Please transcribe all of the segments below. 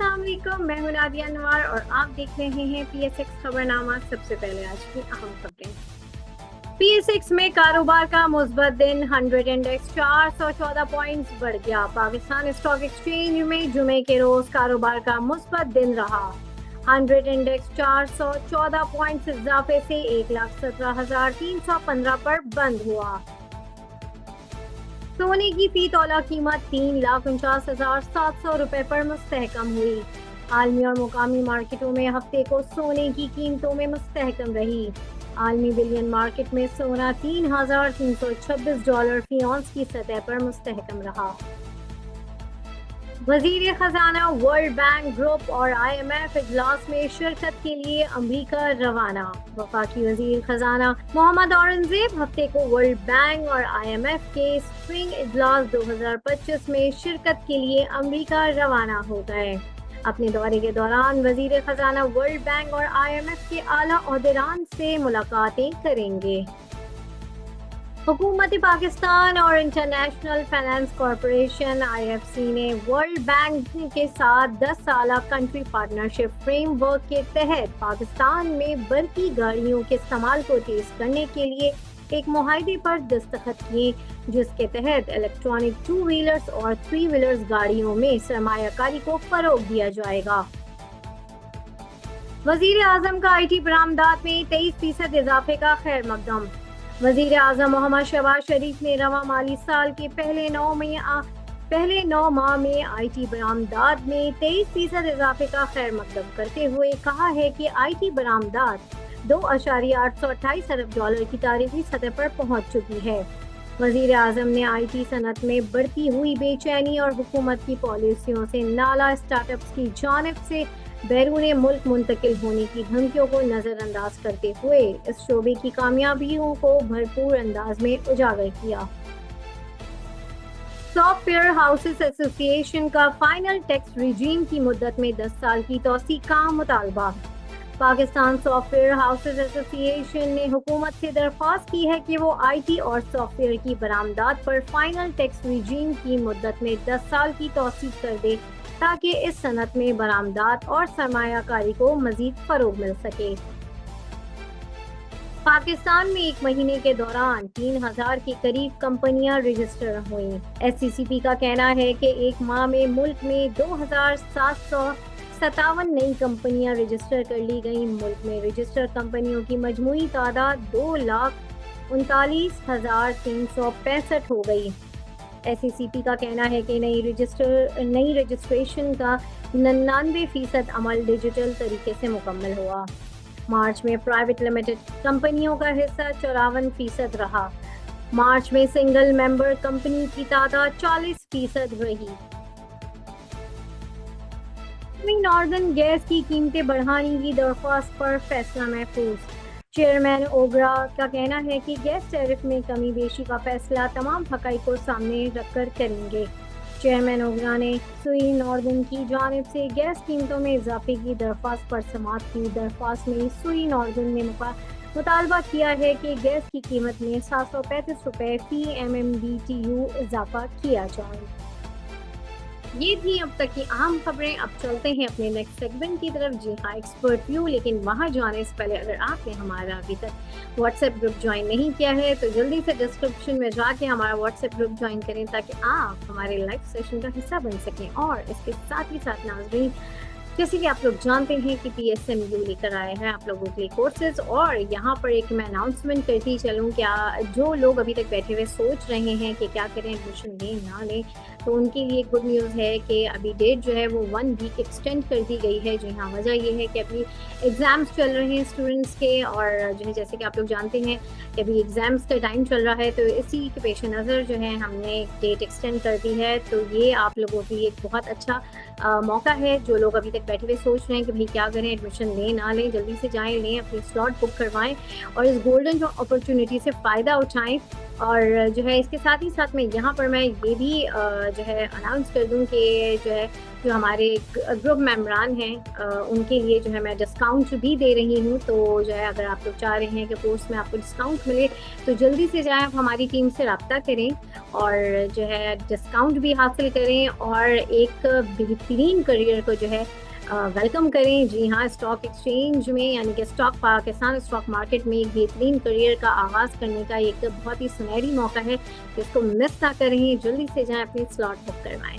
अस्सलाम वालेकुम, मैं हूं नादिया नवार और आप देख रहे हैं PSX खबरनामा। सबसे पहले आज की अहम खबरें। PSX में कारोबार का मुस्बत दिन, 100 इंडेक्स 414 पॉइंट्स बढ़ गया। पाकिस्तान स्टॉक एक्सचेंज में जुमे के रोज कारोबार का मुस्बत दिन रहा। 100 इंडेक्स 414 पॉइंट्स इजाफे से 1,17,315 पर बंद हुआ। सोने की फी तोला कीमत 3,49,700 रुपए पर मुस्तहकम हुई। आलमी और मुकामी मार्केटों में हफ्ते को सोने की कीमतों में मुस्तहकम रही। आलमी बिलियन मार्केट में सोना $3,326 फी औंस की सतह पर मुस्तहकम रहा। वजीर खजाना वर्ल्ड बैंक ग्रुप और IMF इजलास में शिरकत के लिए अमरीका रवाना। वफाकी वजीर खजाना मोहम्मद औरंगजेब हफ्ते को वर्ल्ड बैंक और IMF के स्प्रिंग इजलास 2025 में शिरकत के लिए अमरीका रवाना हो गए। अपने दौरे के दौरान वजीर खजाना वर्ल्ड बैंक और IMF के आला ओहदेदारान से मुलाकातें करेंगे। हुकूमत पाकिस्तान और इंटरनेशनल फाइनेंस कॉरपोरेशन IFC ने वर्ल्ड बैंक के साथ 10 साल कंट्री पार्टनरशिप फ्रेमवर्क के तहत पाकिस्तान में बरकी गाड़ियों के इस्तेमाल को तेज करने के लिए एक मुआहदे पर दस्तखत किए, जिसके तहत इलेक्ट्रॉनिक 2 व्हीलर्स और 3 व्हीलर्स गाड़ियों में सरमायाकारी को फरोग दिया जाएगा। वजीर आजम का IT बरामदात में 23% इजाफे का खैर मकदम। वजीर आजम मोहम्मद शहबाज शरीफ ने रवा माली साल के पहले 9 माह में IT बरामदात में 23% इजाफे का खैर मकदम करते हुए कहा है कि IT बरामदात $2.828 अरब की तारीखी सतह पर पहुंच चुकी है। वजीर आजम ने IT सनत में बढ़ती हुई बेचैनी और हुकूमत की पॉलिसियों से नाला स्टार्टअप्स की जानिब से बैरून मुल्क मुंतकिल होने की धमकियों को नजरअंदाज करते हुए इस शोबे की कामयाबियों को भरपूर अंदाज में उजागर किया। सॉफ्टवेयर हाउसेस एसोसिएशन का फाइनल टैक्स रिजीम की मुद्दत में 10 साल की तौसीक का मुतालबा। पाकिस्तान सॉफ्टवेयर हाउसेस एसोसिएशन ने हुकूमत से दरख्वास्त की है कि वो IT और सॉफ्टवेयर की बरामदात पर फाइनल टैक्स रिजीम की मुद्दत में 10 साल की तौसीक कर दे, ताकि इस सनत में बरामदात और सरमायाकारी को मजीद फरोग मिल सके। पाकिस्तान में एक महीने के दौरान 3,000 के करीब कंपनियां रजिस्टर हुई। SCCP का कहना है कि एक माह में मुल्क में 2,757 नई कंपनियां रजिस्टर कर ली गई। मुल्क में रजिस्टर कंपनियों की मजमूई तादाद 2,39,365 हो गई। SCCP का कहना है कि नई रजिस्ट्रेशन का 99% अमल डिजिटल तरीके से मुकम्मल हुआ। मार्च में प्राइवेट लिमिटेड कंपनियों का हिस्सा 54% रहा। मार्च में सिंगल मेंबर कंपनी की तादाद 40% रही। नॉर्दर्न गैस की कीमतें बढ़ाने की दरख्वास्त पर फैसला महफूज। चेयरमैन ओगरा का कहना है कि गैस टैरिफ में कमी बेशी का फैसला तमाम हक़ाइक़ को सामने रखकर करेंगे। चेयरमैन ओगरा ने सुई नॉर्दर्न की जानिब से गैस कीमतों में इजाफे की दरख्वास्त पर समाअत की। दरख्वास्त में सुई नॉर्दर्न ने मुतालबा किया है कि गैस की कीमत में 735 रुपए फी MMBTU इजाफा किया जाए। ये थी अब तक की अहम खबरें। अब चलते हैं अपने नेक्स्ट सेगमेंट की तरफ। जी हाँ, एक्सपर्ट व्यू। लेकिन वहाँ जाने से पहले अगर आपने हमारा अभी तक व्हाट्सएप ग्रुप ज्वाइन नहीं किया है तो जल्दी से डिस्क्रिप्शन में जाके हमारा व्हाट्सएप ग्रुप ज्वाइन करें, ताकि आप हमारे लाइव सेशन का हिस्सा बन सकें। और इसके साथ ही साथ नाज़रीन, जैसे कि आप लोग जानते हैं कि PSMU लेकर आए हैं आप लोगों के लिए कोर्सेज। और यहाँ पर एक मैं अनाउंसमेंट करती चलूँ, क्या जो लोग अभी तक बैठे हुए सोच रहे हैं कि क्या करें, एडमिशन लें ना लें, तो उनके लिए गुड न्यूज़ है कि अभी डेट जो है वो 1 वीक एक्सटेंड कर दी गई है। जी हाँ, वजह ये है कि अभी एग्ज़ाम्स चल रहे हैं स्टूडेंट्स के, और जो है जैसे कि आप लोग जानते हैं कि अभी एग्ज़ाम्स का टाइम चल रहा है, तो इसी के पेश नज़र जो है हमने डेट एक्सटेंड कर दी है। तो ये आप लोगों के लिए एक बहुत अच्छा मौका है। जो लोग अभी तक बैठे हुए सोच रहे हैं कि भाई क्या करें, एडमिशन लें ना लें, जल्दी से जाएं, लें, अपनी स्लॉट बुक करवाएं और इस गोल्डन अपॉर्चुनिटी से फ़ायदा उठाएं। और जो है इसके साथ ही साथ में यहाँ पर मैं ये भी जो है अनाउंस कर दूं कि जो है जो हमारे ग्रुप मेम्बरान हैं उनके लिए जो है मैं डिस्काउंट भी दे रही हूँ। तो जो है अगर आप लोग चाह रहे हैं कि कोर्स में आपको डिस्काउंट मिले तो जल्दी से जाएं, आप हमारी टीम से रब्ता करें और जो है डिस्काउंट भी हासिल करें और एक बेहतरीन करियर को जो है वेलकम करें। जी हाँ, स्टॉक एक्सचेंज में यानी कि स्टॉक पाकिस्तान स्टॉक मार्केट में एक बेहतरीन करियर का आगाज करने का एक बहुत ही सुनहरी मौका है। इसको मिस ना करें, जल्दी से जाएं अपनी स्लॉट बुक करवाएं।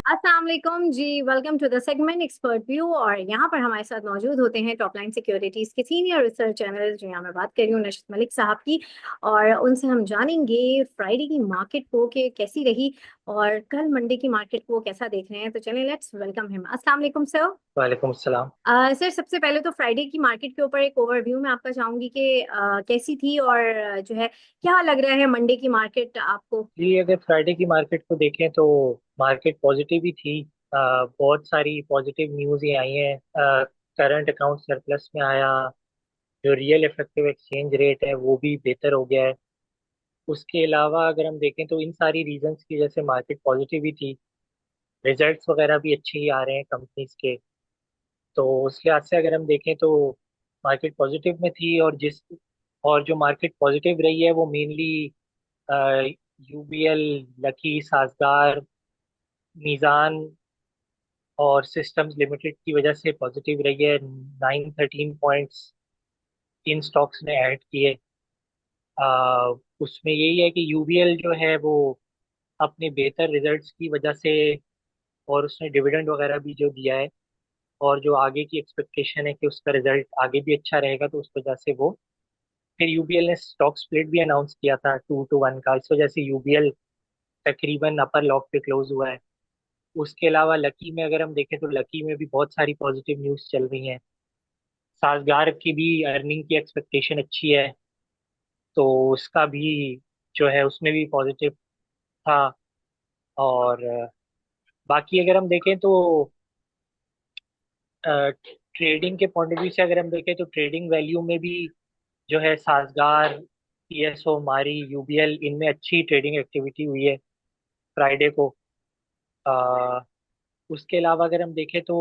अस्सलाम वालेकुम जी, welcome to the segment expert view. और यहाँ पर हमारे साथ मौजूद होते हैं टॉपलाइन सिक्योरिटीज के सीनियर रिसर्च एनालिस्ट, जो यहाँ मैं बात कर रही हूँ नशत मलिक साहब की। और उनसे हम जानेंगे फ्राइडे की मार्केट को कि कैसी रही और कल मंडे की मार्केट को कैसा देख रहे हैं। तो चलें, लेट्स वेलकम हिम। अस्सलाम वालेकुम सर। वालेकुम अस्सलाम। सर, सबसे पहले तो फ्राइडे की मार्केट के ऊपर एक ओवरव्यू मैं आपका चाहूंगी कि कैसी थी और जो है क्या लग रहा है मंडे की मार्केट आपको। जी, अगर फ्राइडे की मार्केट को देखें तो मार्केट पॉजिटिव ही थी। बहुत सारी पॉजिटिव न्यूज़ ही आई हैं। करंट अकाउंट सरप्लस में आया। जो रियल इफेक्टिव एक्सचेंज रेट है वो भी बेहतर हो गया है। उसके अलावा अगर हम देखें तो इन सारी रीजंस की वजह से मार्केट पॉजिटिव ही थी। रिजल्ट्स वगैरह भी अच्छे ही आ रहे हैं कंपनीज के। तो उस लिहाज से अगर हम देखें तो मार्केट पॉजिटिव में थी। और जो मार्केट पॉजिटिव रही है वो मेनली यूबीएल, लकी, साजगार, मीज़ान और सिस्टम्स लिमिटेड की वजह से पॉजिटिव रही है। 913 पॉइंट्स इन स्टॉक्स ने ऐड किए। आ, उसमें यही है कि यूबीएल जो है वो अपने बेहतर रिजल्ट्स की वजह से, और उसने डिविडेंड वगैरह भी जो दिया है, और जो आगे की एक्सपेक्टेशन है कि उसका रिजल्ट आगे भी अच्छा रहेगा, तो उस वजह से वो फिर यूबीएल ने स्टॉक स्प्लिट भी अनाउंस किया था 2-1 का। इस वजह से यूबीएल तकरीबन अपर लॉक पे क्लोज हुआ है। उसके अलावा लकी में अगर हम देखें तो लकी में भी बहुत सारी पॉजिटिव न्यूज़ चल रही हैं। साजगार की भी अर्निंग की एक्सपेक्टेशन अच्छी है, तो उसका भी जो है उसमें भी पॉजिटिव था। और बाकी अगर हम देखें तो ट्रेडिंग के पॉइंट ऑफ व्यू से अगर हम देखें तो ट्रेडिंग वैल्यू में भी जो है साजगार, पीएसओ, मारी, यूबीएल, इनमें अच्छी ट्रेडिंग एक्टिविटी हुई है फ्राइडे को। अ, उसके अलावा अगर हम देखें तो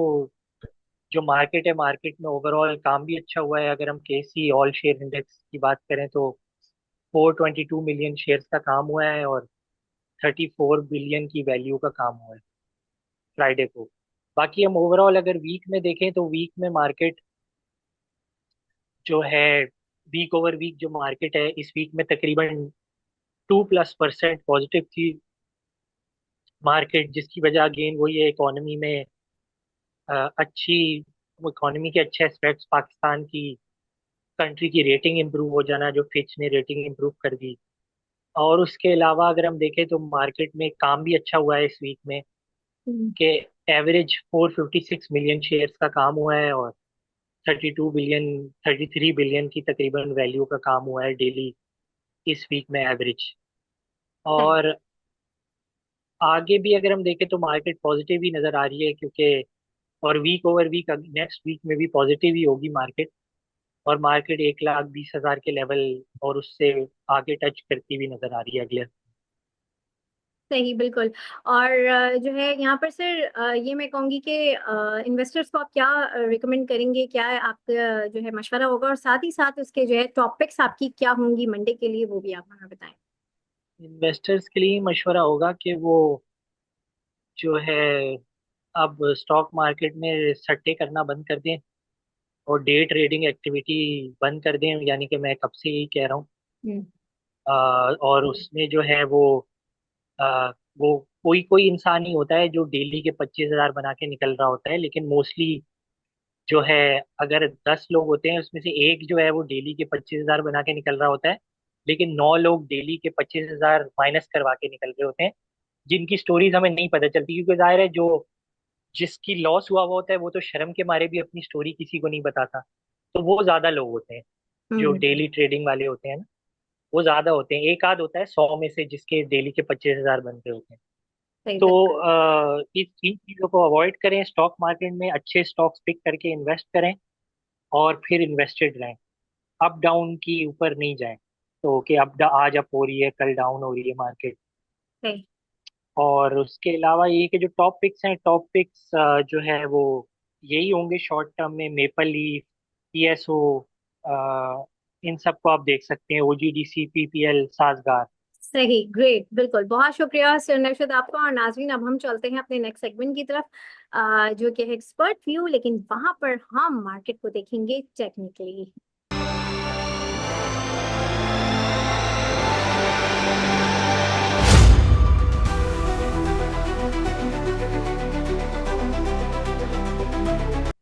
जो मार्केट है, मार्केट में ओवरऑल काम भी अच्छा हुआ है। अगर हम केसी ऑल शेयर इंडेक्स की बात करें तो 422 मिलियन शेयर्स का काम हुआ है और 34 बिलियन की वैल्यू का काम हुआ है फ्राइडे को। बाकी हम ओवरऑल अगर वीक में देखें तो वीक में मार्केट जो है, वीक ओवर वीक जो मार्केट है इस वीक में तकरीबन 2+% पॉजिटिव थी मार्केट, जिसकी वजह अगेन वही है, इकोनॉमी में अच्छी, इकोनॉमी के अच्छे एस्पेक्ट्स, पाकिस्तान की कंट्री की रेटिंग इंप्रूव हो जाना, जो फिच ने रेटिंग इंप्रूव कर दी। और उसके अलावा अगर हम देखें तो मार्केट में काम भी अच्छा हुआ है इस वीक में, हम्म। कि एवरेज 456 मिलियन शेयर्स का काम हुआ है और 32 बिलियन, 33 बिलियन की तकरीबन वैल्यू का काम हुआ है डेली इस वीक में एवरेज। सही। और आगे भी अगर हम देखें तो मार्केट पॉजिटिव ही नजर आ रही है, क्योंकि और week over week next week में भी पॉजिटिव ही होगी मार्केट। और मार्केट 1,20,000 के लेवल और उससे आगे टच करती हुई नजर आ रही है अगले। सही, बिल्कुल। और जो है यहाँ पर सर ये मैं कहूँगी कि इन्वेस्टर्स को आप क्या रिकमेंड करेंगे, क्या आपका जो है मशवरा होगा और साथ ही साथ उसके जो है टॉपिक्स आपकी क्या होंगी मंडे के लिए, वो भी आप हमें बताएं। इन्वेस्टर्स के लिए मशवरा होगा कि वो जो है अब स्टॉक मार्केट में सट्टे करना बंद कर दें और डे ट्रेडिंग एक्टिविटी बंद कर दें। यानी कि मैं कब से यही कह रहा हूँ। हम्म। और उसमें जो है वो कोई कोई इंसान ही होता है जो डेली के 25,000 बना के निकल रहा होता है, लेकिन मोस्टली जो है अगर 10 लोग होते हैं उसमें से एक जो है वो डेली के 25,000 बना के निकल रहा होता है, लेकिन 9 लोग डेली के 25,000 माइनस करवा के निकल रहे होते हैं, जिनकी स्टोरीज हमें नहीं पता चलती, क्योंकि जाहिर है जो जिसकी लॉस हुआ हुआ होता है वो तो शर्म के मारे भी अपनी स्टोरी किसी को नहीं बताता। तो वो ज्यादा लोग होते हैं जो हम्म। डेली ट्रेडिंग वाले होते हैं ना, वो ज्यादा होते हैं। एक आध होता है 100 में से जिसके डेली के 25,000 बनते होते हैं। सही तो बिल्कुल। इस इन चीजों को अवॉइड करें, स्टॉक मार्केट में अच्छे स्टॉक्स पिक करके इन्वेस्ट करें और फिर इन्वेस्टेड रहें। अप डाउन की ऊपर नहीं जाएं, तो कि आज अप हो रही है कल डाउन हो रही है मार्केट। सही। और उसके अलावा ये कि जो टॉप पिक्स हैं, टॉप पिक्स जो है वो यही होंगे शॉर्ट टर्म में, मेपल लीफ, ईएसओ, इन सबको आप देख सकते हैं, ओजीडीसी, पीपीएल, साजगार। सही, ग्रेट, बिल्कुल, बहुत शुक्रिया सर नौशाद आपका। और नाजरीन, अब हम चलते हैं अपने नेक्स्ट सेगमेंट की तरफ, जो कि है एक्सपर्ट व्यू, लेकिन वहां पर हम मार्केट को देखेंगे टेक्निकली।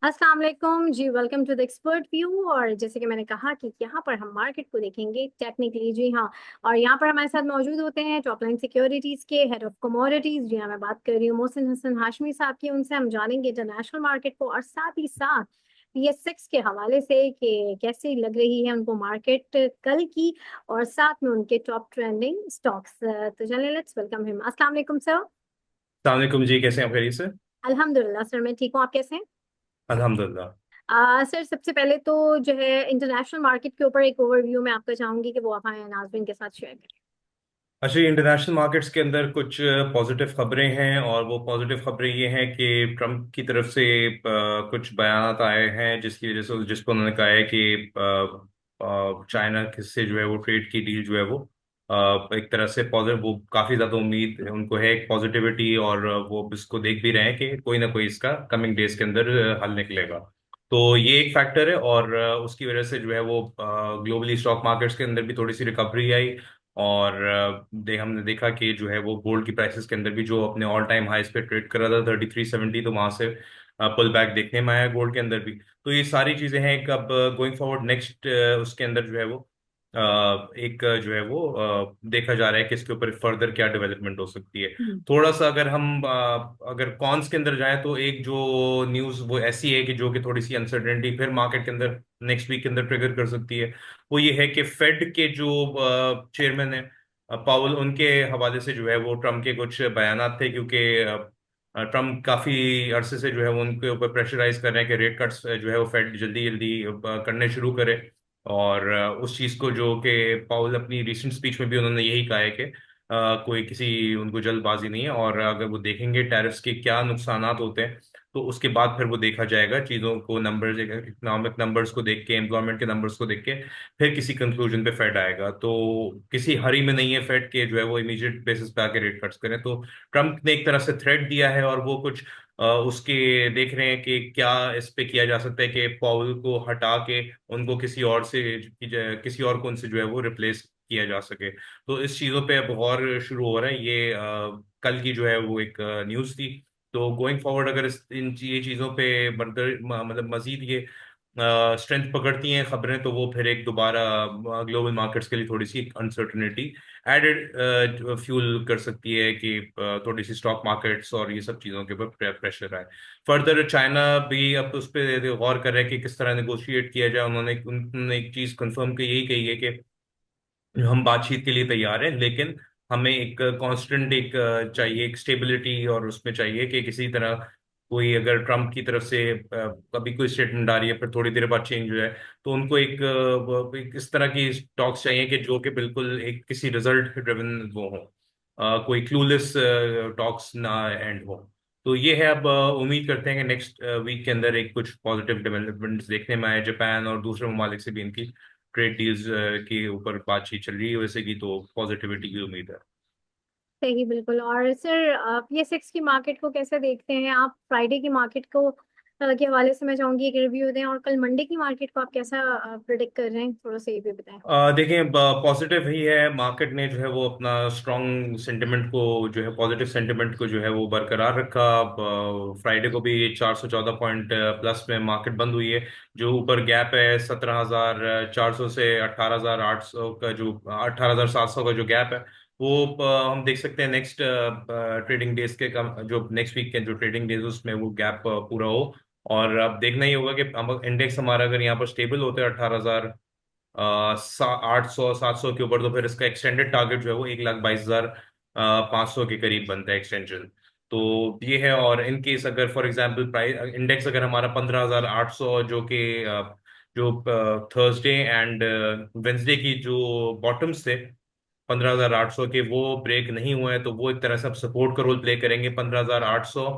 अस्सलाम वालेकुम जी, welcome to the expert view. और जैसे कि मैंने कहा कि यहाँ पर हम मार्केट को देखेंगे टेक्निकली, जी हाँ। और यहाँ पर हमारे साथ मौजूद होते हैं टॉपलाइन सिक्योरिटीज के हेड ऑफ कमोडिटीज, जी हाँ, मैं बात कर रही हूँ मोहसिन हसन हाशमी साहब की। उनसे हम जानेंगे इंटरनेशनल मार्केट को और साथ ही साथ पीएस6 के हवाले से कि कैसी लग रही है उनको मार्केट कल की, और साथ में उनके टॉप ट्रेंडिंग स्टॉक्स। तो चलिए, लेट्स वेलकम हिम। अस्सलाम वालेकुम सर। सलामकुम जी, कैसे हैं आप? खैरियत से? अल्हम्दुलिल्लाह सर, मैं ठीक हूँ, आप कैसे हैं? अल्हम्दुलिल्लाह। सर, सबसे पहले तो जो है इंटरनेशनल मार्केट के ऊपर एक ओवरव्यू मैं आपका चाहूंगी कि वो आप हमारे नाज़रीन के साथ शेयर करें। अच्छा, इंटरनेशनल मार्केट्स के अंदर कुछ पॉजिटिव खबरें हैं, और वो पॉजिटिव खबरें ये हैं कि ट्रम्प की तरफ से कुछ बयानात आए हैं जिसकी वजह से, जिसको उन्होंने कहा है कि चाइना से जो है वो ट्रेड की डील जो है वो एक तरह से पॉजिटिव, वो काफ़ी ज़्यादा उम्मीद उनको है, एक पॉजिटिविटी, और वो इसको देख भी रहे हैं कि कोई ना कोई इसका कमिंग डेज के अंदर हल निकलेगा। तो ये एक फैक्टर है, और उसकी वजह से जो है वो ग्लोबली स्टॉक मार्केट्स के अंदर भी थोड़ी सी रिकवरी आई। और हमने देखा कि जो है वो गोल्ड की प्राइसेस के अंदर भी जो अपने ऑल टाइम हाईस पे ट्रेड कर रहा था 3370, तो वहां से पुल बैक देखने में आया गोल्ड के अंदर भी। तो ये सारी चीजें हैं। एक अब गोइंग फॉरवर्ड नेक्स्ट उसके अंदर जो है वो एक जो है वो देखा जा रहा है कि इसके ऊपर फर्दर क्या डेवलपमेंट हो सकती है। हम्म। थोड़ा सा अगर हम अगर कॉन्स के अंदर जाएं, तो एक जो न्यूज़ वो ऐसी है कि जो कि थोड़ी सी अनसर्टेनिटी फिर मार्केट के अंदर नेक्स्ट वीक के अंदर ट्रिगर कर सकती है। वो ये है कि फेड के जो चेयरमैन है पावल, उनके हवाले से जो है वो ट्रम्प के कुछ बयानात थे, क्योंकि ट्रम्प काफी अरसे से जो है वो उनके ऊपर प्रेशराइज कर रहे हैं कि रेट कट्स जो है वो फेड जल्दी जल्दी करने शुरू करे। और उस चीज को जो कि पावल अपनी रिसेंट स्पीच में भी उन्होंने यही कहा है कि कोई किसी उनको जल्दबाजी नहीं है, और अगर वो देखेंगे टैरिफ्स के क्या नुकसानात होते हैं, तो उसके बाद फिर वो देखा जाएगा चीज़ों को, नंबर्स, इकोनॉमिक नंबर्स को देख के, एम्प्लॉयमेंट के नंबर्स को देख के फिर किसी कंक्लूजन पे फेड आएगा। तो किसी हरी में नहीं है फेड के जो है वो इमीडिएट बेसिस पे आके रेट कट्स करें। तो ट्रम्प ने एक तरह से थ्रेट दिया है, और वो कुछ उसके देख रहे हैं कि क्या इस पे किया जा सकता है कि पॉवल को हटा के उनको किसी और से, किसी और को उनसे जो है वो रिप्लेस किया जा सके। तो इस चीज़ों पे अब गौर शुरू हो रहा है। ये कल की जो है वो एक न्यूज़ थी। तो गोइंग फॉरवर्ड अगर ये चीज़ों पे मतलब मजीद ये स्ट्रेंथ पकड़ती हैं खबरें, तो वो फिर एक दोबारा ग्लोबल मार्केट्स के लिए थोड़ी सी एडवर्ड फ्यूल कर सकती है कि थोड़ी सी स्टॉक मार्केट्स और ये सब चीज़ों के ऊपर प्रेशर आए। फर्दर चाइना भी अब उस पर गौर कर रहा है कि किस तरह नेगोशिएट किया जाए। उन्होंने एक चीज़ कंफर्म की, यही कही है कि हम बातचीत के लिए तैयार हैं, लेकिन हमें एक कांस्टेंट एक चाहिए, एक स्टेबिलिटी, और उसमें चाहिए कि किसी तरह कोई अगर ट्रम्प की तरफ से कभी कोई स्टेटमेंट आ रही है फिर थोड़ी देर बाद चेंज हो जाए, तो उनको एक इस तरह की टॉक्स चाहिए कि जो कि बिल्कुल एक किसी रिजल्ट ड्रिवन वो हो, कोई क्लूलेस टॉक्स ना एंड हो। तो ये है। अब उम्मीद करते हैं कि नेक्स्ट वीक के अंदर एक कुछ पॉजिटिव डेवलपमेंट्स देखने में आए। जापान और दूसरे ममालिक से भी इनकी ट्रेड डील्स के ऊपर बातचीत चल रही है वैसे की, तो पॉजिटिविटी की उम्मीद है। सही, बिल्कुल। और सर, पीएस6 की मार्केट को कैसे देखते हैं आप? फ्राइडे की मार्केट को के हवाले से मैं चाहूंगी एक रिव्यू दें, और कल मंडे की मार्केट को आप कैसा प्रिडिक्ट कर रहे हैं, थोड़ा सा ये भी बताएं। देखें, पॉजिटिव ही है। मार्केट ने जो है वो अपना स्ट्रॉन्ग सेंटिमेंट को जो है, पॉजिटिव सेंटिमेंट को जो है वो बरकरार रखा। फ्राइडे को भी 414 पॉइंट प्लस में मार्केट बंद हुई है। जो ऊपर गैप है 17,400 से 18,800 का, जो 18,700 का जो गैप है, वो हम देख सकते हैं नेक्स्ट ट्रेडिंग डेज के जो नेक्स्ट वीक के जो ट्रेडिंग डेज उसमें वो गैप पूरा हो। और अब देखना ही होगा कि इंडेक्स हमारा अगर यहाँ पर स्टेबल होते हैं 18,800 700 के ऊपर, तो फिर इसका एक्सटेंडेड टारगेट जो है वो 1,22,000 500 के करीब बनता है एक्सटेंशन। तो ये है। और इन केस अगर फॉर एग्जांपल प्राइस इंडेक्स अगर हमारा 15,800 जो कि जो थर्सडे एंड वेंसडे की जो बॉटम्स थे 15,800 के, वो ब्रेक नहीं हुए हैं, तो वो एक तरह से अब सपोर्ट का रोल प्ले करेंगे। 15,800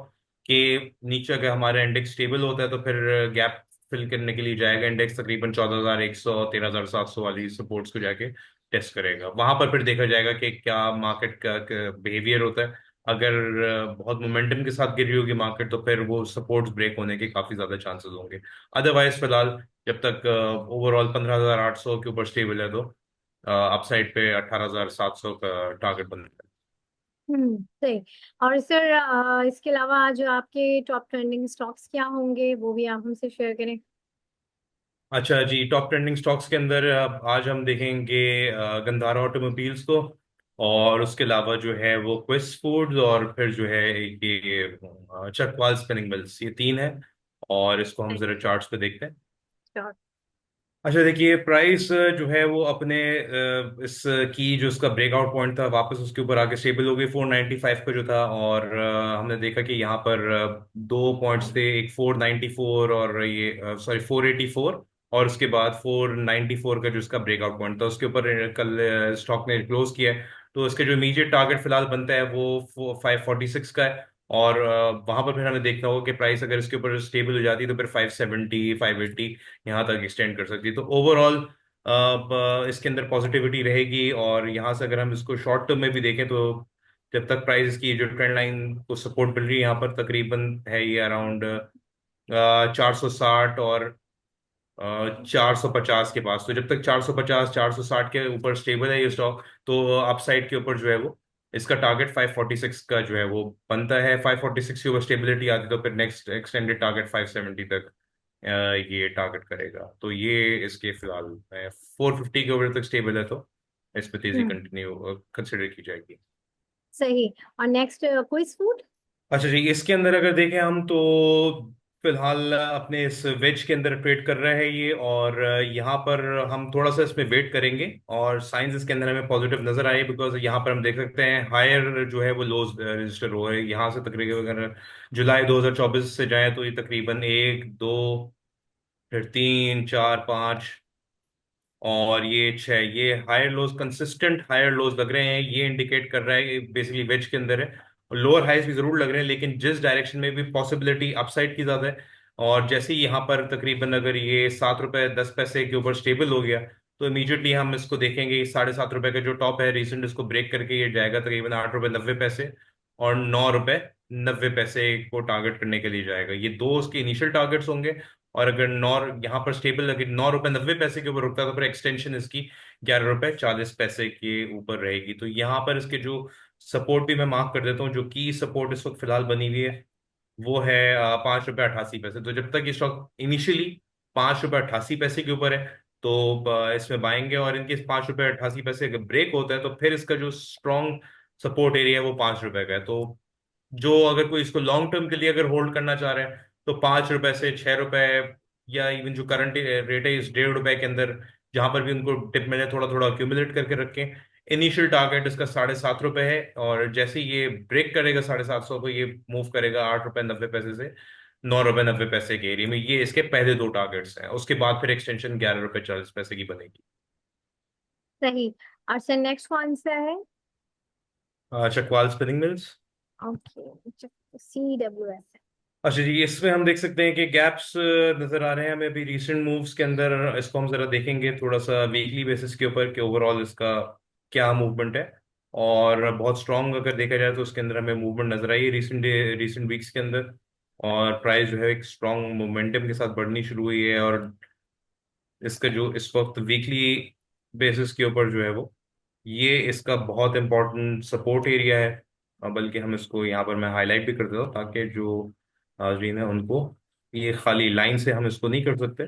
के नीचे अगर हमारा इंडेक्स स्टेबल होता है तो फिर गैप फिल करने के लिए जाएगा इंडेक्स, तकरीबन 14,100 13,700 वाली सपोर्ट्स को जाके टेस्ट करेगा। वहां पर फिर देखा जाएगा कि क्या मार्केट का बिहेवियर होता है। अगर बहुत मोमेंटम के साथ गिर रही होगी मार्केट तो फिर वो सपोर्ट्स ब्रेक होने के काफी ज्यादा चांसेस होंगे। अदरवाइज फिलहाल जब तक ओवरऑल 15,800 के ऊपर स्टेबल है तो अपसाइड पे 18,700 का टारगेट बनता है। सही। और सर इसके अलावा आज आपके टॉप ट्रेंडिंग स्टॉक्स क्या होंगे, वो भी आप हमसे शेयर करें। अच्छा जी, टॉप ट्रेंडिंग स्टॉक्स के अंदर आज हम देखेंगे गंधारा ऑटोमोबाइल्स को, और उसके अलावा जो है वो क्विस फूड्स, और फिर जो है ये चकवाल स्पिनिंग मिल्स, ये तीन है। और इसको हम जरा चार्ट्स पे देखते हैं। स्टॉक। अच्छा देखिए, प्राइस जो है वो अपने इस की जो उसका ब्रेकआउट पॉइंट था वापस उसके ऊपर आके स्टेबल हो गई 495 का जो था। और हमने देखा कि यहाँ पर दो पॉइंट्स थे, एक 494 और ये सॉरी 484, और उसके बाद 494 का जो उसका ब्रेकआउट पॉइंट था उसके ऊपर कल स्टॉक ने क्लोज किया है। तो इसके जो इमीडिएट टारगेट फिलहाल बनता है वो 546 का है। और वहां पर फिर हमें देखना होगा कि प्राइस अगर इसके ऊपर स्टेबल हो जाती है तो फिर 570 580 यहाँ तक एक्सटेंड कर सकती है। तो ओवरऑल इसके अंदर पॉजिटिविटी रहेगी। और यहाँ से अगर हम इसको शॉर्ट टर्म में भी देखें तो जब तक प्राइस की जो ट्रेंड लाइन को सपोर्ट मिल रही है यहाँ पर तकरीबन है ये अराउंड 460 और 450 के पास। तो जब तक 450 460 के ऊपर स्टेबल है ये स्टॉक, तो अपसाइड के ऊपर जो है वो इसका टारगेट 546 का जो है वो बनता है। 546 की ऊपर स्टेबिलिटी आती तो फिर नेक्स्ट एक्सटेंडेड टारगेट 570 तक ये टारगेट करेगा। तो ये इसके फिलहाल 450 के ऊपर तक स्टेबल है तो इस पे तेजी हम्म। कंटिन्यू कंसिडर की जाएगी। सही। और नेक्स्ट क्विज फूड। अच्छा जी, इसके अंदर अगर देखें हम तो फिलहाल अपने इस वेज के अंदर ट्रेड कर रहे हैं ये। और यहाँ पर हम थोड़ा सा इसमें वेट करेंगे, और साइंस इसके अंदर हमें पॉजिटिव नजर आए बिकॉज यहाँ पर हम देख सकते हैं हायर जो है वो लोज रजिस्टर हो रहे हैं यहाँ से। तकरीबन अगर जुलाई 2024 से जाए तो ये तकरीबन एक दो फिर तीन चार पाँच और ये छह, ये higher lows consistent higher lows लग रहे हैं। ये इंडिकेट कर रहा है बेसिकली वेज के अंदर है। लोअर हाइज भी जरूर लग रहे हैं लेकिन जिस डायरेक्शन में भी पॉसिबिलिटी अपसाइड की ज्यादा है। और जैसे ही यहाँ पर तकरीबन अगर ये 7 रुपए 10 पैसे के ऊपर स्टेबल हो गया तो इमीडिएटली हम इसको देखेंगे 7.5 रुपए का जो टॉप है रिसेंट, इसको ब्रेक करके ये जाएगा तकरीबन 8 रुपए 90 पैसे और 9 रुपए 90 पैसे को टारगेट करने के लिए जाएगा। ये दो उसके इनिशियल टारगेट्स होंगे। और अगर यहाँ पर स्टेबल अगर 9 रुपए 90 पैसे के ऊपर रुकता है तो फिर एक्सटेंशन इसकी 11 रुपए 40 पैसे के ऊपर रहेगी। तो यहाँ पर इसके जो सपोर्ट भी मैं मार्क कर देता हूँ, जो की सपोर्ट इस वक्त फिलहाल बनी हुई है वो है 5 रुपए 88 पैसे। तो जब तक ये स्टॉक इनिशियली 5 रुपए 88 पैसे के ऊपर है तो इसमें बाएंगे। और इनके 5 रुपए 88 पैसे अगर ब्रेक होता है तो फिर इसका जो स्ट्रॉन्ग सपोर्ट एरिया है वो 5 रुपए का है। तो जो अगर कोई इसको लॉन्ग टर्म के लिए अगर होल्ड करना चाह रहे हैं तो 5 रुपए से 6 रुपए, या इवन जो करंट रेट है इस 1.5 रुपए के अंदर जहां पर भी उनको टिप मिले थोड़ा थोड़ा अक्यूमुलेट करके रखें। इनिशियल टारगेट इसका 7.5 रुपए है, और जैसे ही ये ब्रेक करेगा 750 को ये मूव करेगा 8 रुपए 90 पैसे से 9 रुपए 90 पैसे के एरिया में। ये इसके पहले दो टारगेट्स हैं। उसके बाद फिर एक्सटेंशन 11 रुपए 40 पैसे की बनेगी। सही। और सर नेक्स्ट कौन सा है। Chakwal spinning mills. Okay. CWS। अच्छा जी, इसमें हम देख सकते हैं कि गैप्स नजर आ रहे हैं हमें अभी रिसेंट मूव्स के अंदर। इसको हम जरा देखेंगे थोड़ा सा वीकली बेसिस के ऊपर कि ओवरऑल इसका क्या मूवमेंट है। और बहुत स्ट्रांग अगर देखा जाए तो उसके अंदर हमें मूवमेंट नजर आई रिसेंट वीक्स के अंदर। और प्राइस जो है एक स्ट्रांग मोमेंटम के साथ बढ़नी शुरू हुई है। और इसका जो इस वक्त वीकली बेसिस के ऊपर जो है वो ये इसका बहुत इंपॉर्टेंट सपोर्ट एरिया है। बल्कि हम इसको यहाँ पर मैं हाईलाइट भी कर देता हूँ ताकि जो नाजरीन है उनको, ये खाली लाइन से हम इसको नहीं कर सकते।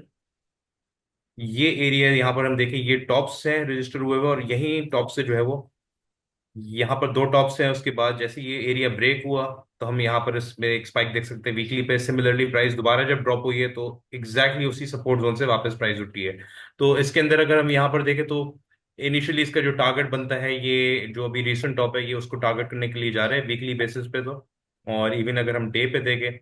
ये एरिया यहाँ पर हम देखें ये टॉप्स हैं रजिस्टर हुए हुए, और यही टॉप से जो है वो यहाँ पर दो टॉप्स हैं। उसके बाद जैसे ये एरिया ब्रेक हुआ तो हम यहाँ पर इसमें एक स्पाइक देख सकते हैं वीकली पे। सिमिलरली प्राइस दोबारा जब ड्रॉप हुई है तो एग्जैक्टली उसी सपोर्ट जोन से वापस प्राइस उठी है। तो इसके अंदर अगर हम यहाँ पर देखें तो इनिशियली इसका जो टारगेट बनता है, ये जो अभी रिसेंट टॉप है, ये उसको टारगेट करने के लिए जा रहे हैं वीकली बेसिस पे तो। और इवन अगर हम डे पे देखें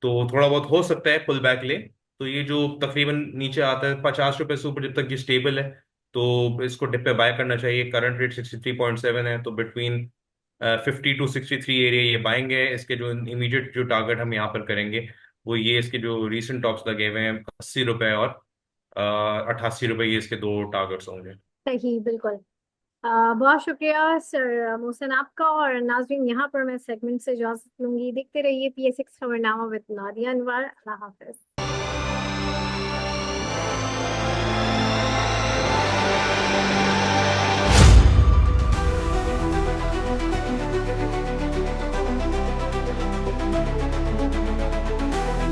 तो थोड़ा बहुत हो सकता है पुल बैक ले। तो ये जो तकरीबन नीचे आता है 50 रुपए से ऊपर, जब तक ये स्टेबल है तो इसको डिप पे बाय करना चाहिए। करंट रेट 63.7 है, तो बिटवीन 50 to 63 एरिया ये बाइंग है। इसके जो इमीडिएट जो टारगेट हम यहाँ पर करेंगे वो ये, इसके जो रीसेंट टॉप्स लगे हुए हैं 80 रुपए और 88 रुपए, ये इसके दो टारगेट्स होंगे। सही, बिल्कुल। बहुत शुक्रिया सर मोहसिन आपका। और नाज़रीन, यहाँ पर मैं सेगमेंट से इजाजत लूंगी। देखते रहिए PSX खबरनामा विद नादिया अनवर। अल्लाह हाफिज।